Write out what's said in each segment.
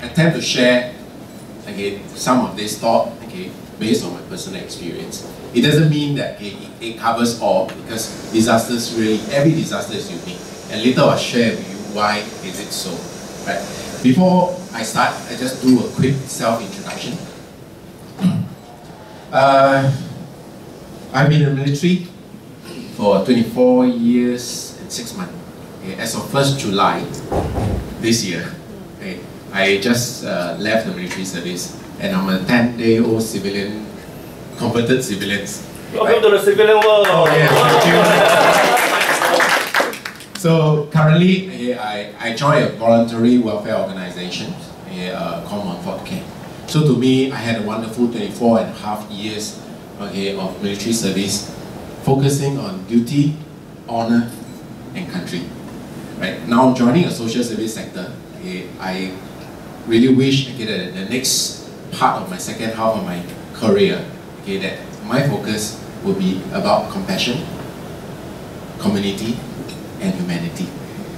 attempt to share some of this thought based on my personal experience. It doesn't mean that it covers all, because disasters really, every disaster is unique. And later I'll share with you why is it so. Right? Before I start, I just do a quick self-introduction. I've been in the military for 24 years and 6 months. As of 1st July this year, I just left the military service, and I'm a 10-day-old civilian, converted civilian. Welcome to the civilian world! Oh, yeah, thank you. So currently, I joined a voluntary welfare organization called Montfort Care. So to me, I had a wonderful 24.5 years of military service, focusing on duty, honor, and country. Right now, I'm joining a social service sector. I really wish that the next part of my second half of my career, that my focus will be about compassion, community, and humanity.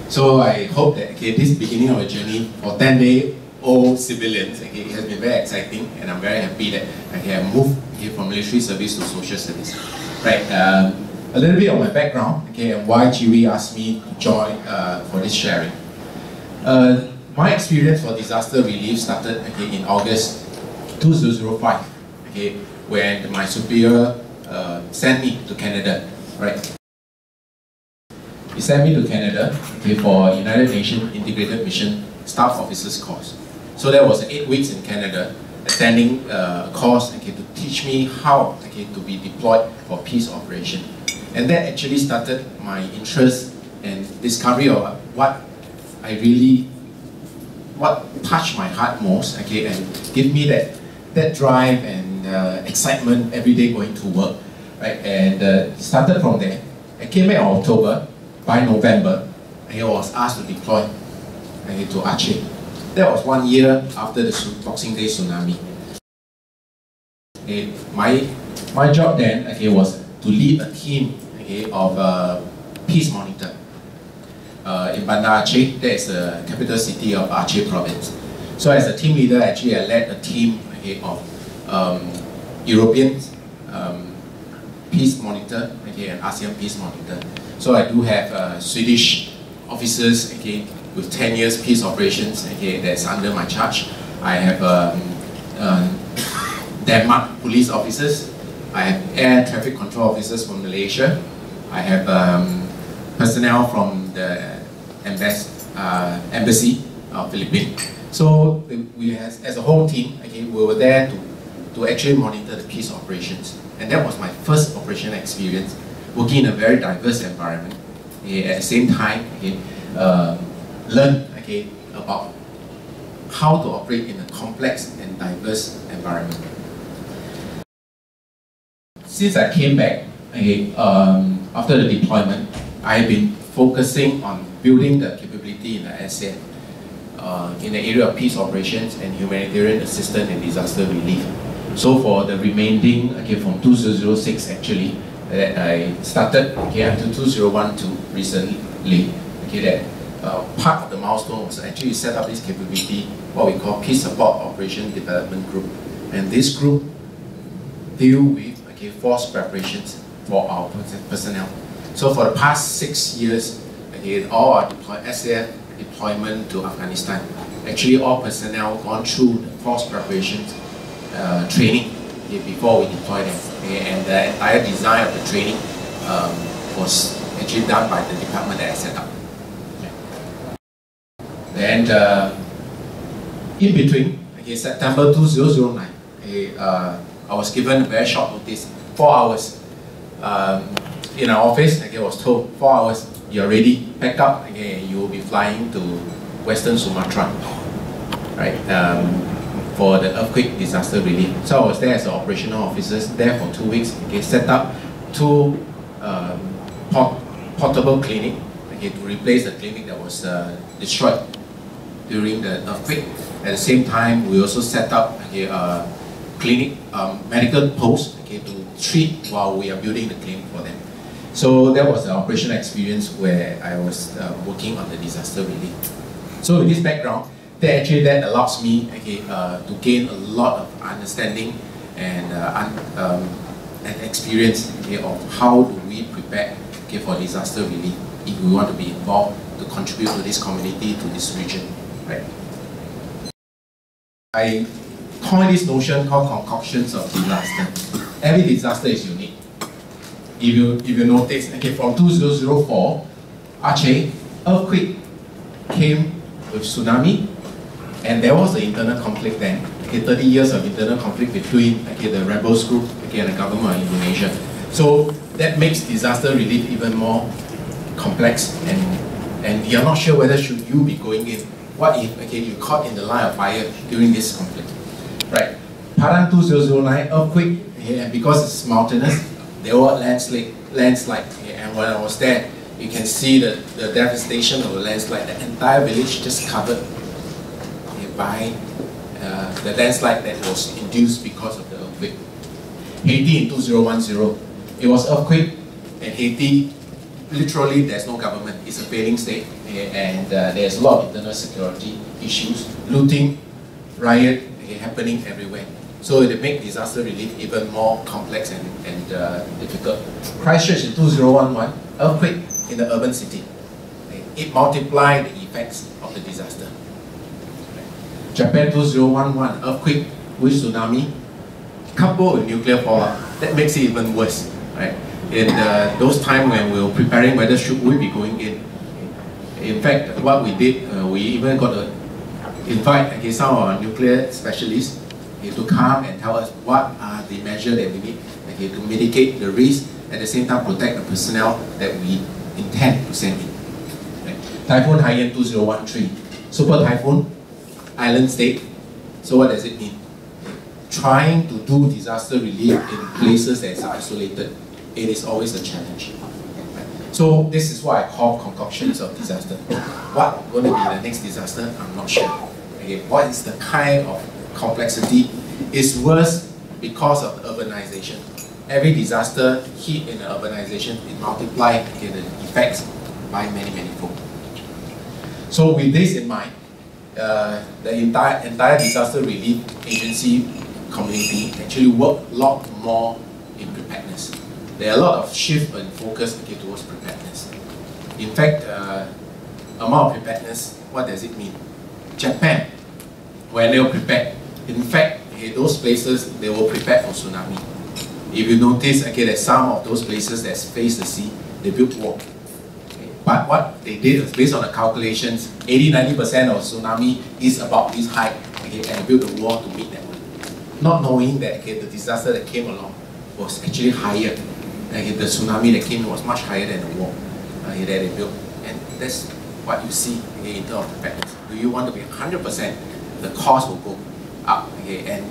So I hope that this beginning of a journey for 10-day-old civilians, it has been very exciting, and I'm very happy that I have moved from military service to social service. Right. A little bit of my background, and why Chee-Wee asked me to join for this sharing. My experience for disaster relief started in August 2005, when my superior sent me to Canada. Right. He sent me to Canada for United Nations Integrated Mission Staff Officers course. So that was 8 weeks in Canada, attending a course to teach me how to be deployed for peace operation. And that actually started my interest and discovery of what touched my heart most, and give me that drive and excitement every day going to work, right? And started from there. I came back in October. By November, I was asked to deploy to Aceh. That was 1 year after the Boxing Day tsunami. My job then was to lead a team of peace monitor in Bandar Aceh. That is the capital city of Aceh province. So as a team leader, actually I led a team of European peace monitor and ASEAN peace monitor. So I do have Swedish officers with 10 years peace operations that's under my charge. I have Denmark police officers. I have air traffic control officers from Malaysia. I have personnel from the embassy of Philippines. So we as a whole team, we were there to actually monitor the peace operations. And that was my first operational experience, working in a very diverse environment. At the same time, learn about how to operate in a complex and diverse environment. Since I came back after the deployment, I've been focusing on building the capability in the ASEAN in the area of peace operations and humanitarian assistance and disaster relief. So for the remaining, from 2006 actually, that I started until 2012 recently, that part of the milestone was actually set up this capability, what we call Peace Support Operation Development Group. And this group deal with force preparations for our personnel. So for the past 6 years, all our SAF deployment to Afghanistan, actually all personnel gone through the force preparations training before we deploy them. And the entire design of the training was actually done by the department that I set up. And in between, September 2009, I was given a very short notice, 4 hours. In our office, I was told 4 hours, you're ready, pack up, you will be flying to Western Sumatra, right? For the earthquake disaster relief. So I was there as an operational officer, there for 2 weeks, set up 2 portable clinic to replace the clinic that was destroyed during the earthquake. At the same time, we also set up a clinic, medical post to treat while we are building the clinic for them. So that was the operational experience where I was working on the disaster relief. So with this background, that allows me to gain a lot of understanding and experience of how do we prepare for disaster relief if we want to be involved to contribute to this community, to this region. Right? I coined this notion called concoctions of disaster. Every disaster is unique. If you notice, from 2004, Aceh earthquake came with tsunami, and there was an internal conflict then. 30 years of internal conflict between the rebels group and the government of Indonesia. So that makes disaster relief even more complex, and you're not sure whether should you be going in. What if you're caught in the line of fire during this conflict? Right. Padang 2009 earthquake, and because it's mountainous, there were landslide. And when I was there, you can see the devastation of the landslide. The entire village just covered by the landslide that was induced because of the earthquake. Haiti in 2010, it was earthquake, and Haiti, literally there's no government. It's a failing state, and there's a lot of internal security issues, looting, riot happening everywhere. So it makes disaster relief even more complex and difficult. Christchurch in 2011, earthquake in the urban city. It multiplied the effects of the disaster. Japan 2011, earthquake with tsunami, coupled with nuclear fallout. That makes it even worse. Right? In those times when we were preparing whether should we be going in fact, what we did, we even got to invite some of our nuclear specialists to come and tell us what are the measures that we need to mitigate the risk, at the same time protect the personnel that we intend to send in. Right? Typhoon Haiyan 2013, super typhoon, island state. So what does it mean? Trying to do disaster relief in places that are isolated, it is always a challenge. So this is what I call concoctions of disaster. What going to be the next disaster? I'm not sure. What is the kind of complexity? Is worse because of urbanization. Every disaster hit in the urbanization, it multiplies the effects by many fold. So with this in mind, the entire disaster relief agency community actually work a lot more in preparedness. There are a lot of shift and focus towards preparedness. In fact, amount of preparedness, what does it mean? Japan, when they were prepared, in fact, those places, they were prepared for tsunami. If you notice, that some of those places that face the sea, they built wall. But what they did is based on the calculations, 80–90% of tsunami is about this height, and they built a wall to meet that one. Not knowing that the disaster that came along was actually higher. The tsunami that came was much higher than the wall that they built. And that's what you see in terms of preparedness. Do you want to be 100%? The cost will go up. And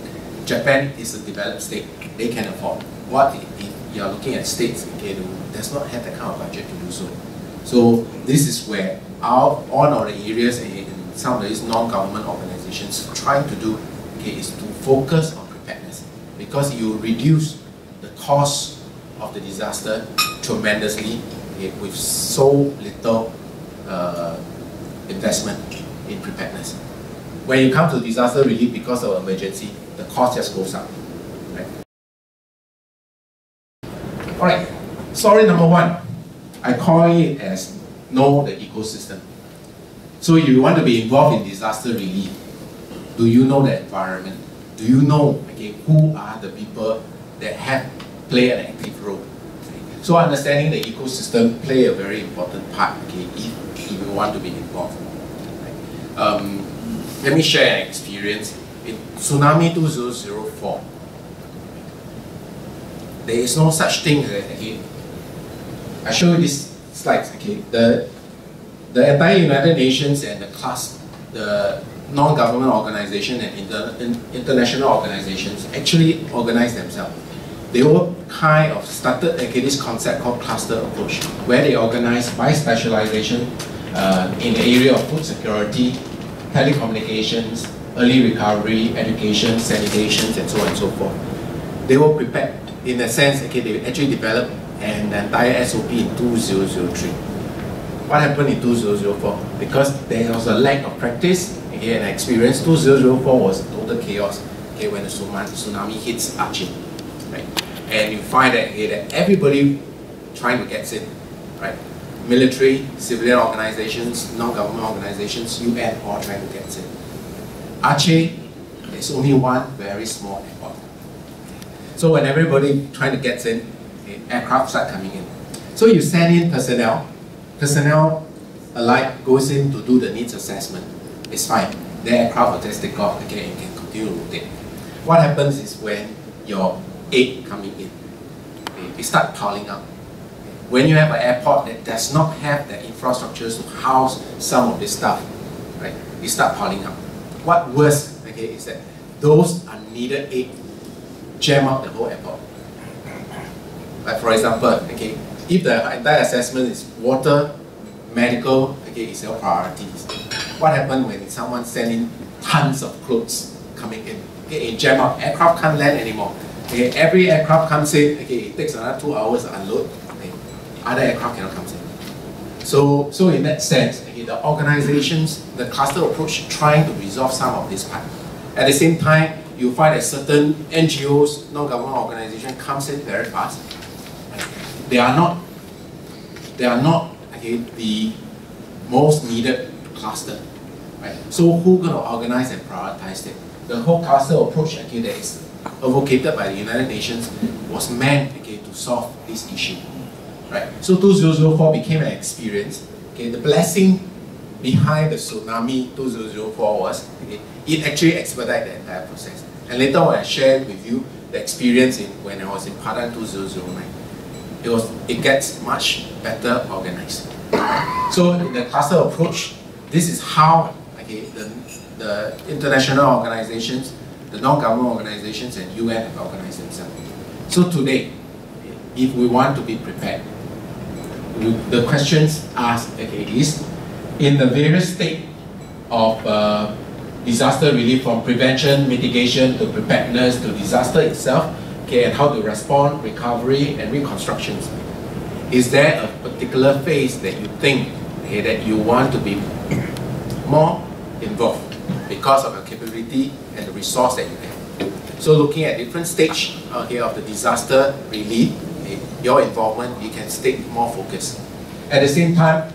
Japan is a developed state. They can afford. What if you are looking at states who does not have that kind of budget to do so? So this is where one of the areas in some of these non-government organizations trying to do is to focus on preparedness, because you reduce the cost of the disaster tremendously with so little investment in preparedness. When you come to disaster relief because of emergency, the cost just goes up. Right? Alright, story number one. I call it as know the ecosystem. So if you want to be involved in disaster relief, do you know the environment? Do you know who are the people that play an active role? So understanding the ecosystem play a very important part if you want to be involved. Let me share an experience. In Tsunami 2004, there is no such thing as I show you these slides. The entire United Nations and the non-government organization and international organizations actually organize themselves. They all kind of started this concept called cluster approach, where they organize by specialization in the area of food security, telecommunications, early recovery, education, sanitation, and so on and so forth. They were prepared in a sense. They actually developed an entire SOP in 2003. What happened in 2004? Because there was a lack of practice Okay, and I experienced 2004 was total chaos. Okay, when the tsunami hits Aceh, right? And you find that, okay, that everybody trying to get in, right? Military, civilian organizations, non-government organizations, UN, all trying to get in. Aceh, there's only one very small airport. So when everybody trying to get in, okay, aircraft start coming in. So you send in personnel alike goes in to do the needs assessment. It's fine. The aircraft will just take off, okay, and can continue to rotate. What happens is when your aid coming in, okay, it start piling up. When you have an airport that does not have the infrastructure to house some of this stuff, right, it start piling up. What worse, okay, is that those unneeded aid jam up the whole airport. Like for example, okay, if the entire assessment is water, medical, okay, is your priorities. What happens when someone sending tons of clothes coming in? Okay, it jam up, aircraft can't land anymore. Okay, every aircraft comes in, okay, it takes another 2 hours to unload. Okay, other aircraft cannot come in. So in that sense, okay, the organizations, the cluster approach trying to resolve some of this part. At the same time, you find that certain NGOs, non-government organization comes in very fast. They are not okay, the most needed cluster. Right? So who's going to organize and prioritize it? The whole cluster approach, okay, that is advocated by the United Nations was meant, okay, to solve this issue. Right? So 2004 became an experience. Okay, the blessing behind the tsunami 2004 was, okay, it actually expedited the entire process. And later on I shared with you the experience when I was in Padang 2009. It gets much better organized. So in the cluster approach, this is how, okay, the international organizations, the non-government organizations and UN have organized themselves. So today, if we want to be prepared, the questions asked, okay, is in the various states of disaster relief, from prevention, mitigation to preparedness to disaster itself, okay, and how to respond, recovery and reconstructions. Is there a particular phase that you think, okay, that you want to be more involved because of your capability and the resource that you have? So looking at different stage, okay, of the disaster relief, okay, your involvement, you can stay more focused. At the same time,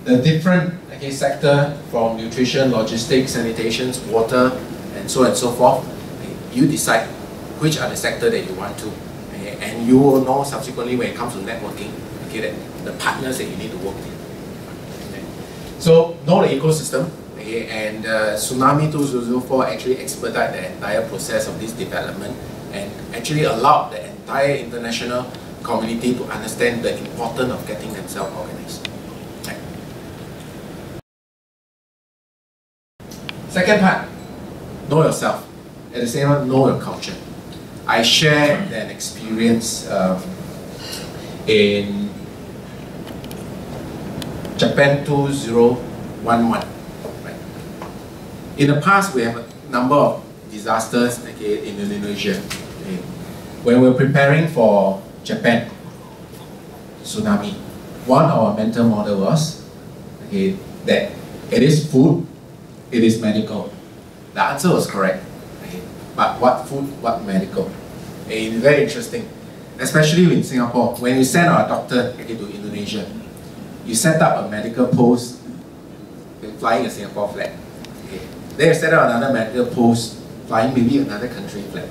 the different, okay, sector from nutrition, logistics, sanitation, water, and so on and so forth, okay, you decide which are the sector that you want to, okay, and you will know subsequently when it comes to networking, okay, that the partners that you need to work with. Okay. So know the ecosystem, okay, and Tsunami 2004 actually expedited the entire process of this development and actually allowed the entire international community to understand the importance of getting themselves organized. Okay. Second part, know yourself. At the same time, know your culture. I shared an experience in Japan 2011. Right? In the past, we have a number of disasters, okay, in Indonesia. Okay. When we were preparing for Japan tsunami, one of our mental model was, okay, that it is food, it is medical. The answer was correct. Okay. But what food, what medical? It's very interesting. Especially in Singapore, when you send our doctor, okay, to Indonesia, you set up a medical post flying a Singapore flag. Okay. Then you set up another medical post flying maybe another country flag.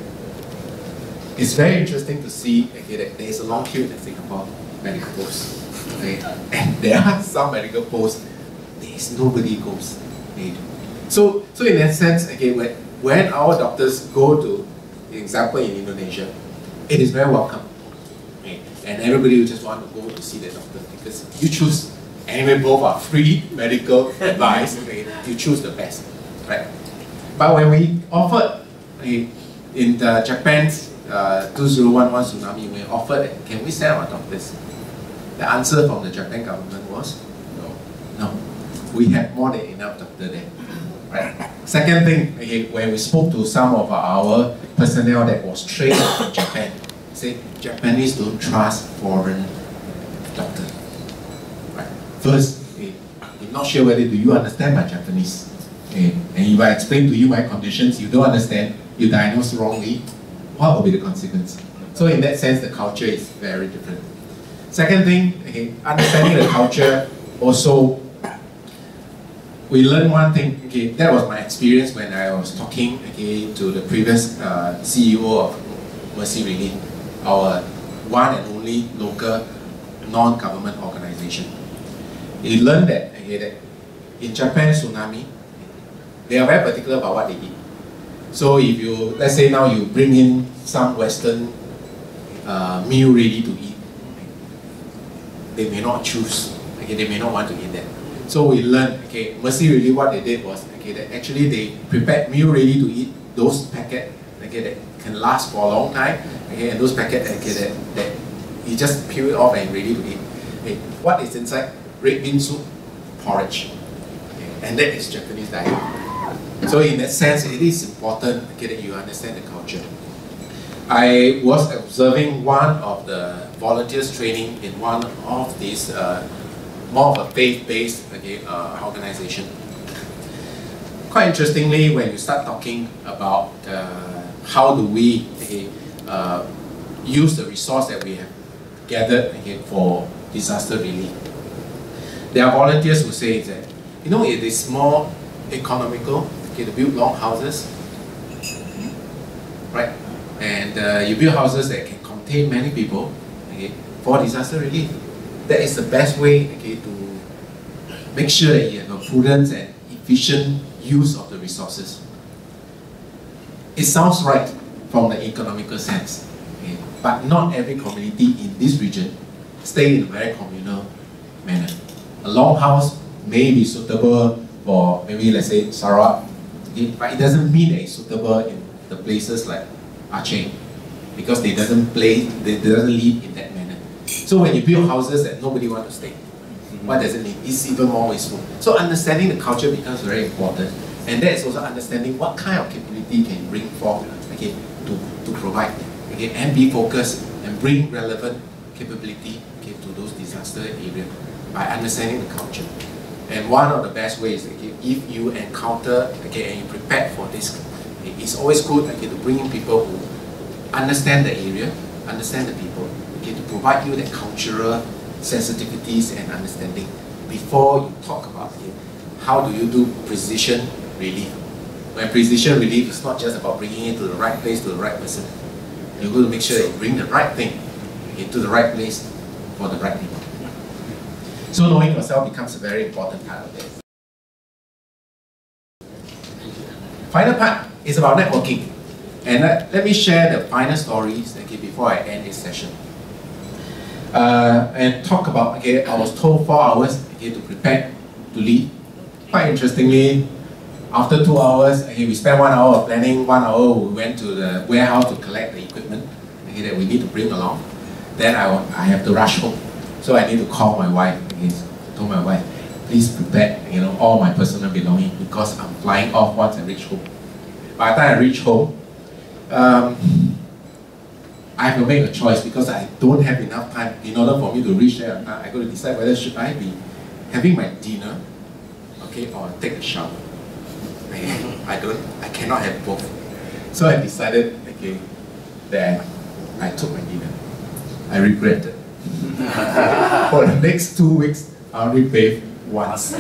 It's very interesting to see, okay, that there is a long queue in Singapore medical post. Okay. And there are some medical posts, there is nobody goes. Okay. So in that sense, okay, when our doctors go to, for example, in Indonesia, it is very welcome. Okay. And everybody will just want to go to see the doctor because you choose, anyway, both are free medical advice, okay, you choose the best. Right? But when we offered, okay, in the Japan's 2011 tsunami, we offered, can we send our doctors? The answer from the Japan government was, no. We have more than enough doctors there. Right? Second thing, okay, when we spoke to some of our personnel that was trained in Japan, say Japanese don't trust foreign doctors. Right? First, okay, I'm not sure whether do you understand my Japanese. Okay. And if I explain to you my conditions, you don't understand, you diagnose wrongly, what will be the consequence? So in that sense, the culture is very different. Second thing, okay, understanding the culture, also, we learn one thing, okay, that was my experience when I was talking, okay, to the previous CEO of Mercy Relief, our one and only local non-government organization. We learned that, okay, that in Japan tsunami, they are very particular about what they eat. So if you, let's say now you bring in some Western meal ready to eat, they may not choose, okay, they may not want to eat that. So we learned, okay, Mercy really what they did was, okay, that actually they prepared meal ready to eat, those packets, okay, that can last for a long time, okay, and those packets, okay, that you just peel it off and ready to eat. Okay, what is inside? Red bean soup, porridge, okay, and that is Japanese diet. So in that sense, it is important, okay, that you understand the culture. I was observing one of the volunteers training in one of these more of a faith-based, okay, organization. Quite interestingly, when you start talking about how do we, okay, use the resource that we have gathered, okay, for disaster relief, there are volunteers who say that, you know, it is more economical, okay, to build long houses, right? And you build houses that can contain many people, okay, for disaster relief. That is the best way, okay, to make sure that you have a prudent and efficient use of the resources. It sounds right from the economical sense, okay, but not every community in this region stay in a very communal manner. A long house may be suitable for maybe, let's say, Sarawak, okay, but it doesn't mean that it's suitable in the places like Aceh, because they doesn't live in that manner. So when you build houses that nobody wants to stay, what does it mean? It's even more wasteful. So understanding the culture becomes very important, and that is also understanding what kind of capability can bring forth, okay, to provide, okay, and be focused and bring relevant capability, okay, to those disaster areas by understanding the culture. And one of the best ways, okay, if you encounter, okay, and you prepare for this, okay, it's always good, okay, to bring in people who understand the area, understand the people, okay, to provide you that cultural sensitivities and understanding before you talk about, okay, how do you do precision relief. When precision relief is not just about bringing it to the right place to the right person. You're going to make sure that you bring the right thing, okay, to the right place for the right people. So knowing yourself becomes a very important part of this. Final part is about networking. And let me share the final stories, okay, before I end this session. And talk about, okay, I was told 4 hours, okay, to prepare to leave. Quite interestingly, after 2 hours, okay, we spent 1 hour of planning, 1 hour we went to the warehouse to collect the equipment, okay, that we need to bring along. Then I have to rush home. So I need to call my wife, okay, told my wife, please prepare, you know, all my personal belongings because I'm flying off once I reach home. By the time I reach home, I have to make a choice because I don't have enough time in order for me to reach there. I got to decide whether should I be having my dinner, okay, or take a shower. I cannot have both. So I decided, okay, that I took my dinner. I regret it. For the next 2 weeks, I only bathed once.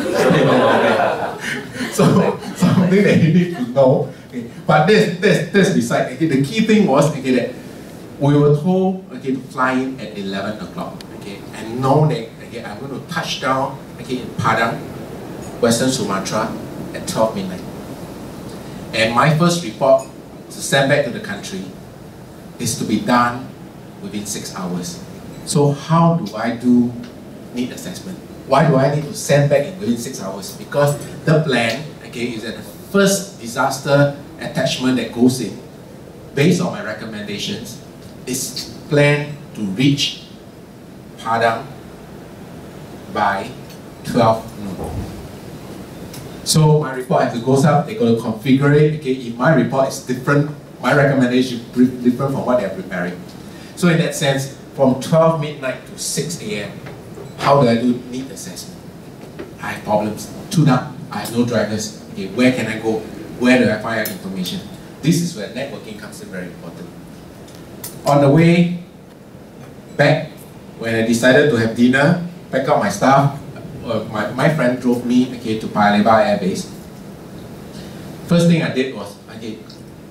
So something that you need to know. Okay. But that's beside. Okay, the key thing was, okay, that we were told, okay, to fly in at 11 o'clock, okay, and know that, okay, I'm going to touch down, okay, in Padang, Western Sumatra, at 12 midnight. And my first report to send back to the country is to be done within 6 hours. So how do I do need assessment? Why do I need to send back in within 6 hours? Because the plan, okay, is that the first disaster attachment that goes in, based on my recommendations, is planned to reach Padang by 12 noon. So my report has to go up, they're going to configure it, okay, if my report is different, my recommendation is different from what they're preparing. So in that sense, from 12 midnight to 6 a.m., how do I do need assessment? I have problems. Tune up, I have no drivers, Okay, where can I go? Where do I find out information? This is where networking comes in very important. On the way back, when I decided to have dinner, pack up my stuff, my friend drove me to Paya Lebar Air Base. First thing I did was,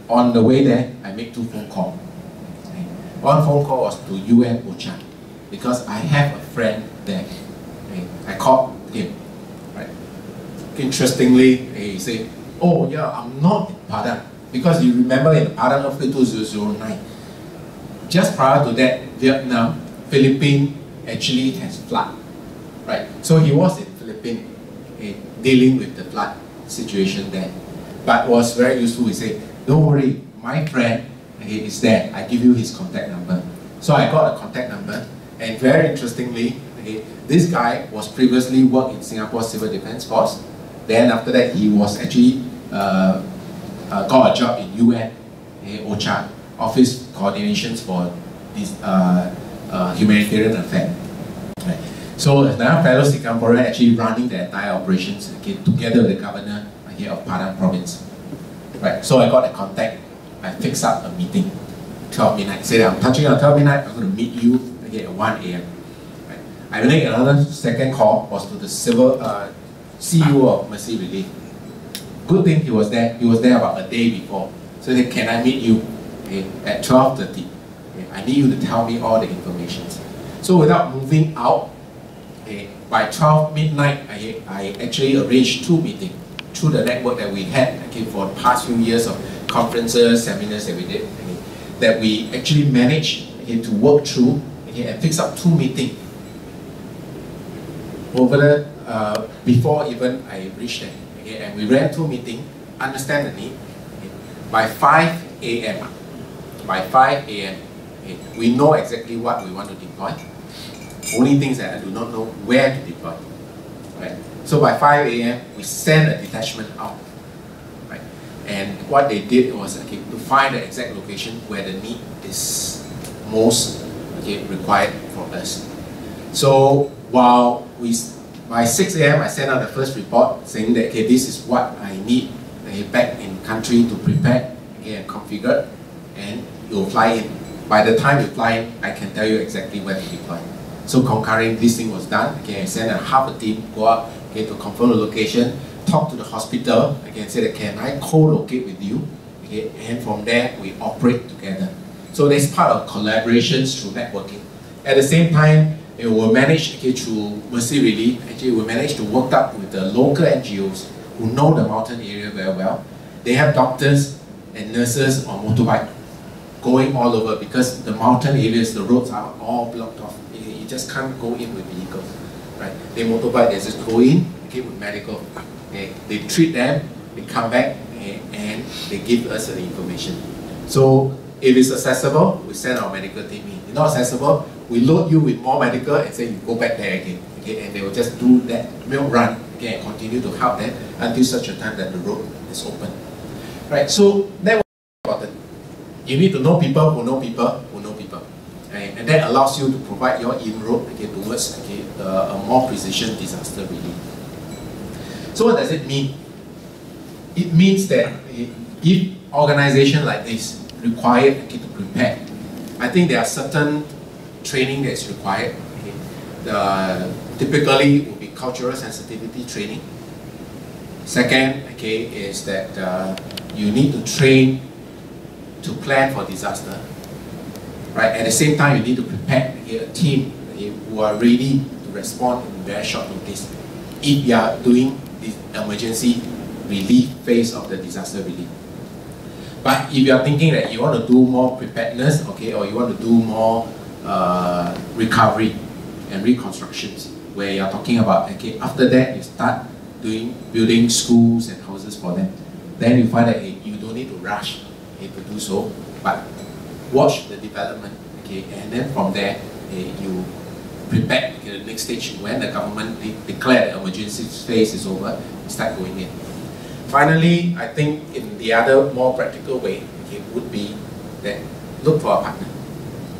on the way there, I made 2 phone calls. Okay. One phone call was to UN OCHA, because I have a friend there. Okay. I called him. Right. Interestingly, he said, oh yeah, I'm not in Padang. Because you remember in the Padang earthquake 2009, just prior to that, Vietnam, Philippines actually has flood. Right? So he was in Philippines dealing with the flood situation there. But was very useful. He said, don't worry, my friend is there. I give you his contact number. So I got a contact number, and very interestingly, this guy was previously worked in Singapore Civil Defence Force. Then after that, he was actually got a job in UN OCHA, Office Coordinations for this humanitarian affairs. Right. So another fellow Singaporean actually running the entire operations together with the governor of Padang province. Right. So I got a contact. I fixed up a meeting. 12 midnight. Said I'm touching on 12 midnight. I'm going to meet you at 1 a.m. Right. I made another second call was to the civil CEO of Mercy Relief. Good thing he was there. He was there about a day before. So he said, can I meet you at 12:30? I need you to tell me all the information. So without moving out, by 12 midnight, I actually arranged 2 meetings through the network that we had for the past few years of conferences, seminars that we did, that we actually managed to work through and fix up 2 meetings over the, before even I reached there. And we ran 2 meetings, understand the need. By 5 a.m., we know exactly what we want to deploy. Only things that I do not know where to deploy. Right? So by 5 a.m., we sent a detachment out. Right? And what they did was to find the exact location where the need is most required for us. So while by 6 a.m., I sent out the first report saying that this is what I need back in country to prepare and configure, and you'll fly in. By the time you fly in, I can tell you exactly where to deploy. So concurrent, this thing was done. I sent half a team go out to confirm the location, talk to the hospital, say that can I co-locate with you, and from there we operate together. So that's part of collaborations through networking. At the same time, we will manage through Mercy Relief. Actually, we managed to work up with the local NGOs who know the mountain area very well. They have doctors and nurses on motorbike going all over because the mountain areas, the roads are all blocked off. You just can't go in with vehicles. Right? They motorbike, they just go in with medical. They treat them, they come back, and they give us the information. So if it's accessible, we send our medical team in. If not accessible, we load you with more medical and say you go back there again. And they will just do that milk run and continue to help them until such a time that the road is open. Right? So that was important. You need to know people who know people who know people. And that allows you to provide your inroad towards a more precision disaster relief. So what does it mean? It means that if organizations like this required to prepare, I think there are certain training that is required. Typically would be cultural sensitivity training. Second, is that you need to train to plan for disaster. Right? At the same time, you need to prepare a team who are ready to respond in very short notice if you are doing the emergency relief phase of the disaster relief. But if you are thinking that you want to do more preparedness, or you want to do more recovery and reconstructions, where you are talking about, after that you start building schools and houses for them, then you find that you don't need to rush to do so, but watch the development, and then from there you prepare the next stage when the government declare the emergency phase is over, you start going in. Finally, I think in the other more practical way, would be that look for a partner.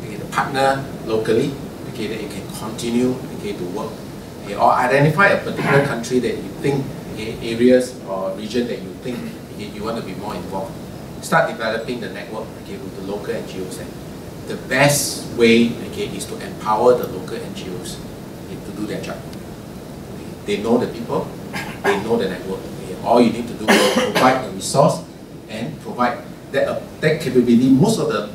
The partner locally, that you can continue to work, or identify a particular country that you think areas or region that you think you want to be more involved, start developing the network with the local NGOs. And the best way is to empower the local NGOs to do their job. They know the people, they know the network. All you need to do is provide the resource and provide that capability. Most of the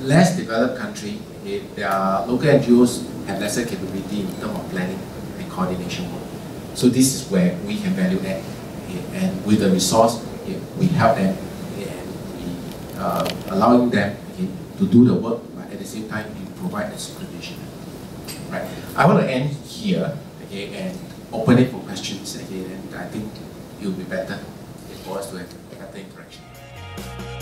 less developed countries, their local NGOs have lesser capability in terms of planning and coordination work. So this is where we can value add, and with the resource, we help them and we allowing them to do the work, but at the same time we provide the supervision. Right. I want to end here and open it for questions and I think it will be better for us to have better interaction.